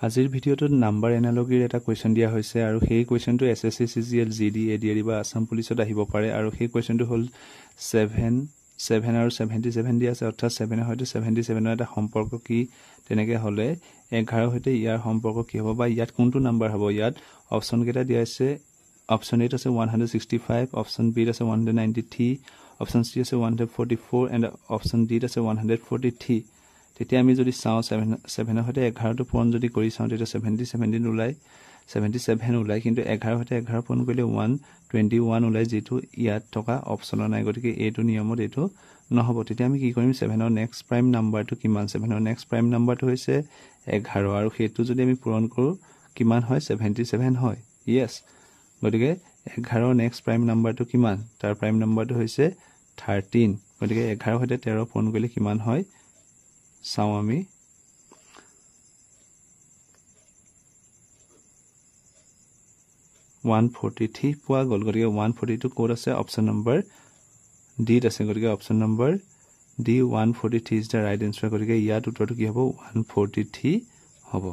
আজিৰ ভিডিঅ'টোত নাম্বাৰ এনালজিৰ এটা কোৱেশ্চন দিয়া হৈছে আৰু সেই কোৱেশ্চনটো এছএছসি সিজিএল জিডি এডিআৰই বা আসাম পুলিচত আহিব পাৰে আৰু সেই কোৱেশ্চনটো হ'ল 7 আৰু 77 দিয়া আছে অৰ্থাৎ 7 এৰ সৈতে 77 এৰ এটা সম্পৰ্ক কি তেনেকে হলে 11 সৈতে ইয়াৰ সম্পৰ্ক কি হ'ব বা ইয়াত কোনটো নাম্বাৰ হ'ব ইয়াত অপচন কেটা দিয়া আছে অপচন এ আছে 165 অপচন বি আছে 193 অপচন সি আছে 144 এন্ড অপচন ডি আছে 143 তেতিয়া আমি যদি চাও 7 এর সৈতে 11 টো পূৰণ যদি কৰি চাও তেতিয়া 77 ওলাই 77 ওলাই কিন্তু 11 সৈতে 11 পূৰণ কৰিলে 121 ওলাই যেটো ইয়াত থকা অপচন নাই গতিকে এটো নিয়মত এটো নহব তেতিয়া আমি কি কৰিম 7 এৰ নেক্সট প্ৰাইম নাম্বাৰটো কিমান 7 এৰ নেক্সট প্ৰাইম নাম্বাৰটো হৈছে 11 আৰু হেতু যদি আমি পূৰণ কৰো কিমান হয় 77 হয় ইয়েস গতিকে 11 এৰ নেক্সট প্ৰাইম নাম্বাৰটো কিমান তাৰ প্ৰাইম নাম্বাৰটো হৈছে 13 গতিকে 11 সৈতে 13 পূৰণ কৰিলে কিমান হয় চাও আমি 143 পোৱা গল গতিকে 142 কোড আছে অপচন নম্বৰ ডি আছে গতিকে option number D 143 is the right answer গতিকে ইয়াত উত্তৰটো কি হ'ব 143 হ'ব